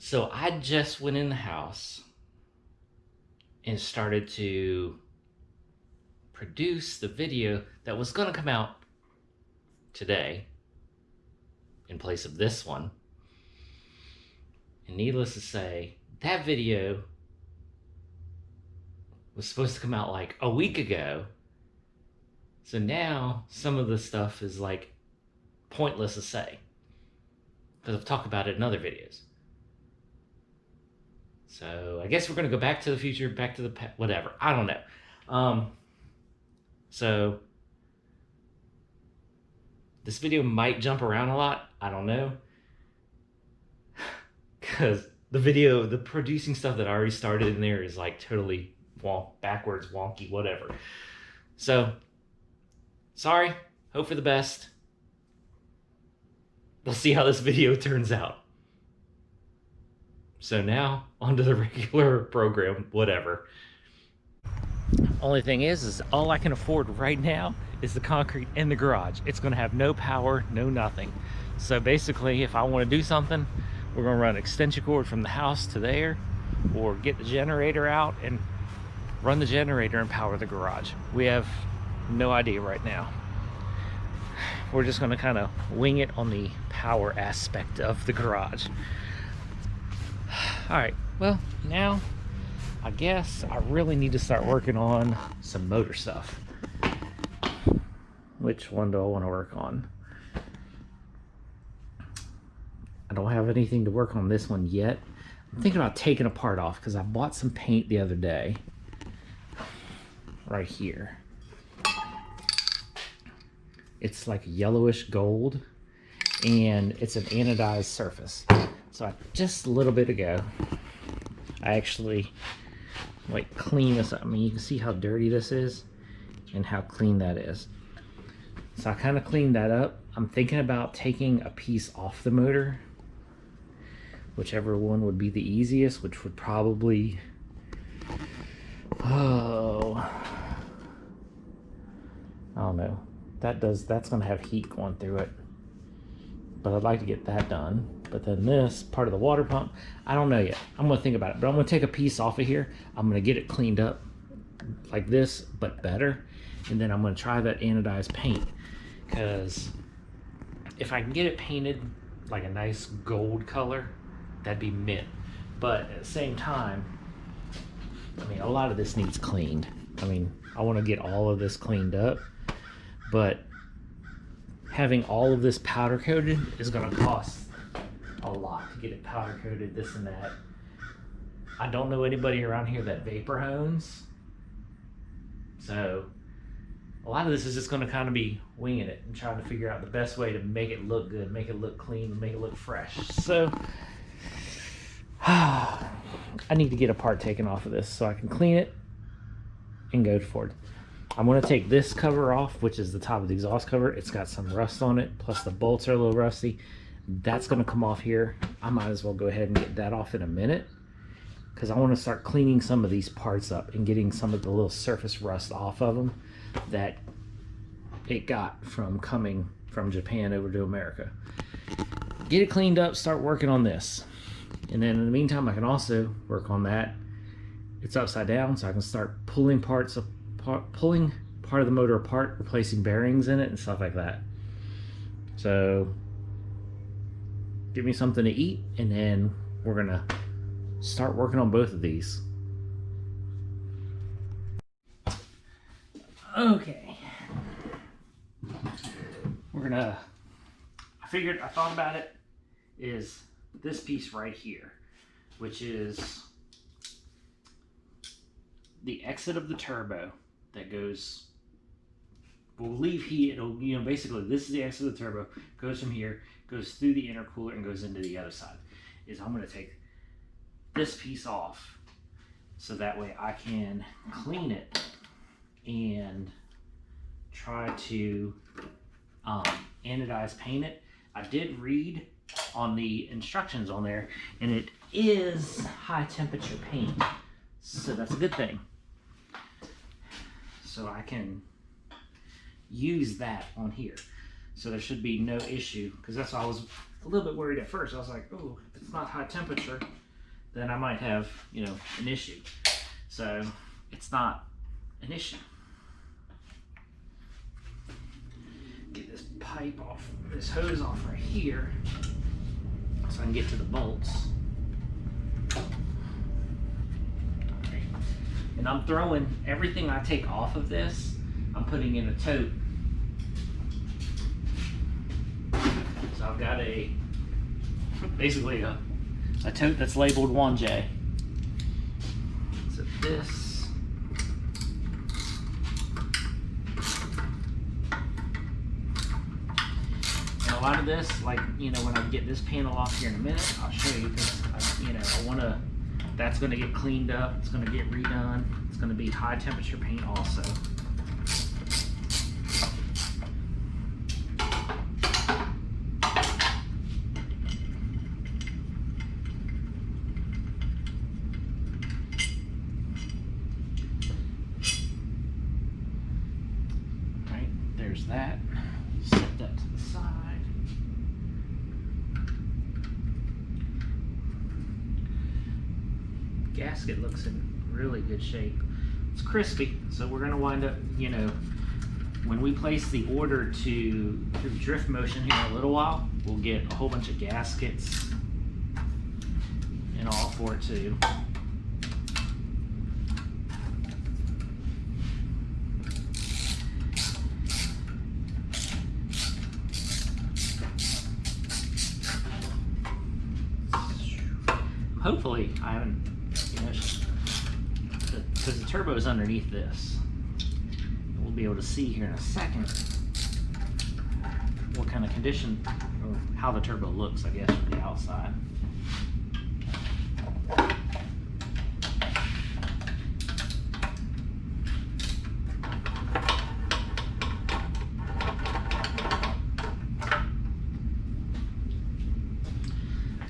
So I just went in the house and started to produce the video that was going to come out today in place of this one. And needless to say, that video was supposed to come out like a week ago. So now some of the stuff is like pointless to say because I've talked about it in other videos. So I guess we're going to go back to the future, back to the past, whatever. I don't know. So this video might jump around a lot. I don't know. Because the producing stuff that I already started in there is like totally backwards, wonky, whatever. So, sorry. Hope for the best. We'll see how this video turns out. So now, onto the regular program, whatever. Only thing is all I can afford right now is the concrete in the garage. It's gonna have no power, no nothing. So basically, if I wanna do something, we're gonna run an extension cord from the house to there, or get the generator out and run the generator and power the garage. We have no idea right now. We're just gonna kind of wing it on the power aspect of the garage. All right, well, now I guess I really need to start working on some motor stuff. Which one do I want to work on? I don't have anything to work on this one yet. I'm thinking about taking a part off because I bought some paint the other day. Right here. It's like yellowish gold and it's an anodized surface. So just a little bit ago, I actually like clean this up. I mean, you can see how dirty this is and how clean that is. So I kind of cleaned that up. I'm thinking about taking a piece off the motor, whichever one would be the easiest, which would probably, I don't know. That's gonna have heat going through it, but I'd like to get that done. But then this part of the water pump, I don't know yet. I'm gonna think about it, but I'm gonna take a piece off of here. I'm gonna get it cleaned up like this, but better. And then I'm gonna try that anodized paint, because if I can get it painted like a nice gold color, that'd be mint. But at the same time, I mean, a lot of this needs cleaned. I mean, I wanna get all of this cleaned up, but having all of this powder coated is gonna cost a lot to get it powder coated, this and that. I don't know anybody around here that vapor hones, so a lot of this is just going to kind of be winging it and trying to figure out the best way to make it look good, make it look clean, make it look fresh. So I need to get a part taken off of this so I can clean it and go forward. I'm going to take this cover off, which is the top of the exhaust cover. It's got some rust on it, plus the bolts are a little rusty. That's going to come off here. I might as well go ahead and get that off in a minute, because I want to start cleaning some of these parts up and getting some of the little surface rust off of them that it got from coming from Japan over to America. Get it cleaned up, start working on this. And then in the meantime, I can also work on that. It's upside down, so I can start pulling parts apart, pulling part of the motor apart, replacing bearings in it and stuff like that. So give me something to eat, and then we're gonna start working on both of these. Okay. I thought about it, is this piece right here, which is the exit of the turbo that goes, will leave heat. It'll, basically this is the exit of the turbo, goes from here, goes through the intercooler and goes into the other side. Is I'm going to take this piece off so that way I can clean it and try to anodize paint it. I did read on the instructions on there, and it is high temperature paint, so that's a good thing. So I can use that on here. So there should be no issue, because that's what I was a little bit worried at first. I was like, oh, if it's not high temperature, then I might have, you know, an issue. So it's not an issue. Get this pipe off, this hose off right here, so I can get to the bolts. Alright. And I'm throwing everything I take off of this, I'm putting in a tote. So I've got basically a tote that's labeled 1J. So this, and a lot of this, like, you know, when I get this panel off here in a minute, I'll show you, because you know, I want to, that's going to get cleaned up, it's going to get redone, it's going to be high temperature paint also. There's that. Set that to the side. Gasket looks in really good shape. It's crispy, so we're going to wind up, you know, when we place the order through drift motion here in a little while, we'll get a whole bunch of gaskets and all for it too. Hopefully, I haven't, you know, because the turbo is underneath this. We'll be able to see here in a second what kind of condition, or how the turbo looks, I guess, from the outside. All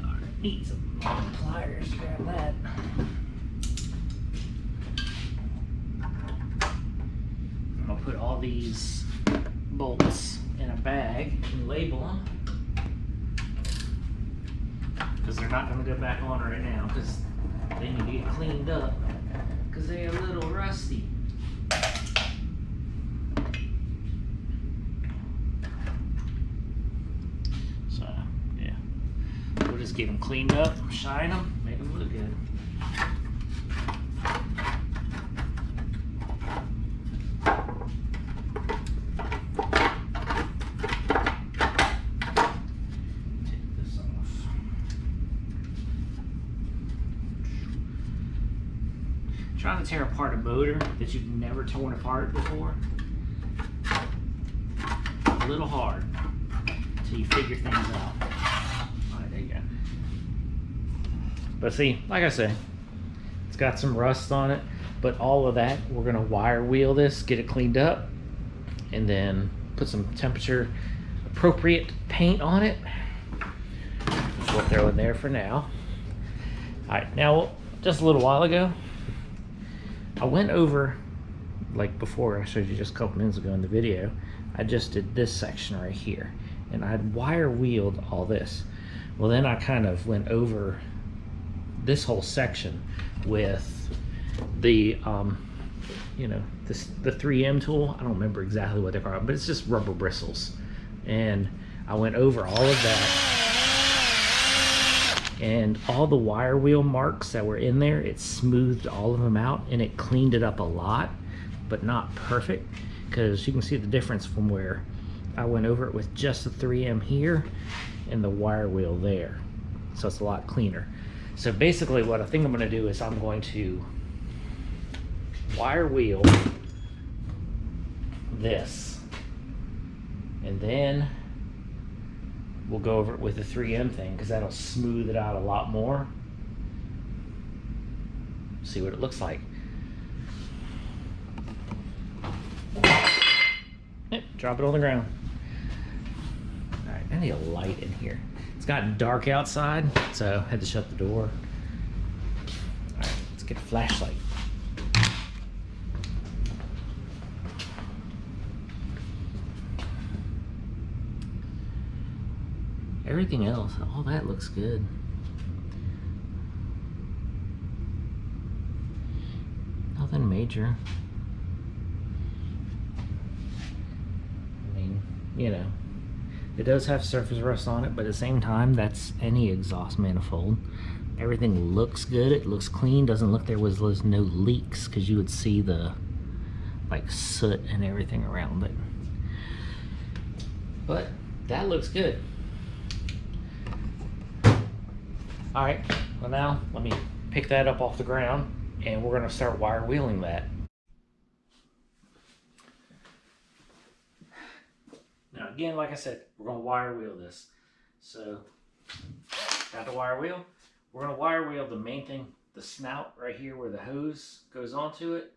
right, need some pliers to grab that. I'll put all these bolts in a bag and label them, because they're not going to go back on right now, because they need to get cleaned up, because they're a little rusty. So yeah, we'll just get them cleaned up, shine them, make them look good. Trying to tear apart a motor that you've never torn apart before, a little hard until you figure things out. All right, there you go. But see, like I said, it's got some rust on it, but all of that, we're gonna wire wheel this, get it cleaned up, and then put some temperature appropriate paint on it. We'll throw in there for now. All right, now just a little while ago, I went over, like before I showed you just a couple minutes ago in the video, I just did this section right here, and I'd wire wheeled all this. Well, then I kind of went over this whole section with the, you know, the 3M tool. I don't remember exactly what they're called, but it's just rubber bristles. And I went over all of that. And all the wire wheel marks that were in there, it smoothed all of them out, and it cleaned it up a lot, but not perfect, because you can see the difference from where I went over it with just the 3M here and the wire wheel there. So it's a lot cleaner. So basically what I think I'm going to do is I'm going to wire wheel this, and then we'll go over it with the 3M thing, because that'll smooth it out a lot more. See what it looks like. Yep, drop it on the ground. All right, I need a light in here. It's gotten dark outside, so I had to shut the door. All right, let's get a flashlight. Everything else, all that looks good. Nothing major. I mean, you know, it does have surface rust on it, but at the same time, that's any exhaust manifold. Everything looks good. It looks clean. Doesn't look there was no leaks, because you would see the like soot and everything around it. But that looks good. All right, well now let me pick that up off the ground and we're gonna start wire wheeling that. Now again, like I said, we're gonna wire wheel this. So, got the wire wheel. We're gonna wire wheel the main thing, the snout right here where the hose goes onto it.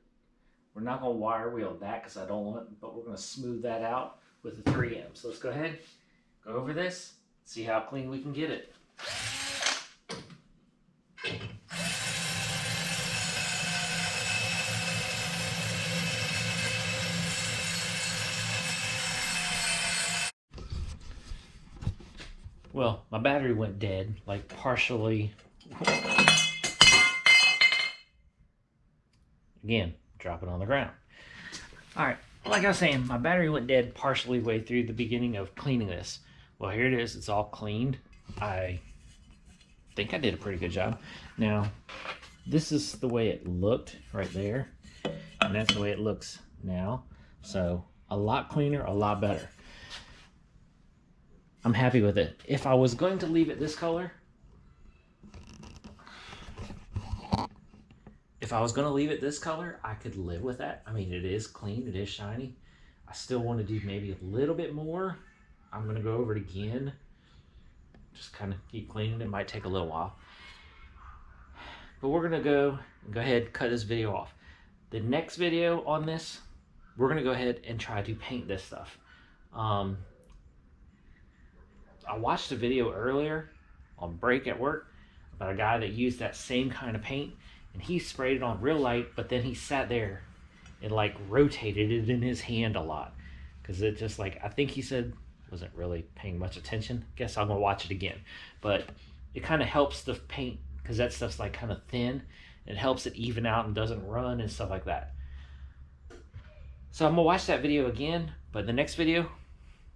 We're not gonna wire wheel that because I don't want, but we're gonna smooth that out with the 3M. So let's go ahead, go over this, see how clean we can get it. Well, my battery went dead, like partially. Again, drop it on the ground. All right, like I was saying, my battery went dead partially way through the beginning of cleaning this. Well, here it is, it's all cleaned. I think I did a pretty good job. Now, this is the way it looked right there, and that's the way it looks now. So, a lot cleaner, a lot better. I'm happy with it. If I was going to leave it this color, I could live with that. I mean, it is clean, it is shiny. I still want to do maybe a little bit more. I'm going to go over it again. Just kind of keep cleaning. It might take a little while. But we're going to go ahead and cut this video off. The next video on this, we're going to go ahead and try to paint this stuff. I watched a video earlier on break at work about a guy that used that same kind of paint, and he sprayed it on real light, but then he sat there and like rotated it in his hand a lot, because it just like, I think he said wasn't really paying much attention. Guess I'm gonna watch it again. But it kind of helps the paint, because that stuff's like kind of thin. It helps it even out and doesn't run and stuff like that. So I'm gonna watch that video again, but the next video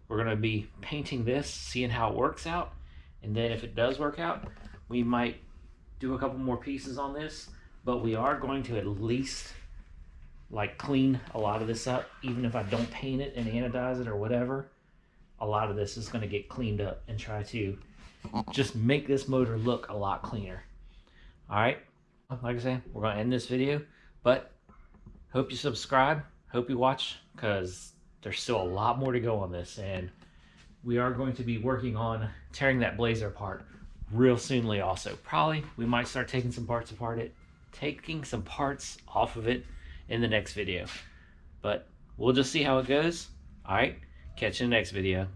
we're gonna be painting this, seeing how it works out, and then if it does work out, we might do a couple more pieces on this, but we are going to at least like clean a lot of this up. Even if I don't paint it and anodize it or whatever, a lot of this is gonna get cleaned up and try to just make this motor look a lot cleaner. All right, like I said, we're gonna end this video, but hope you subscribe, hope you watch, because there's still a lot more to go on this, and we are going to be working on tearing that Blazer apart real soonly also. Probably we might start taking some parts apart, taking some parts off of it in the next video. But we'll just see how it goes. All right, catch you in the next video.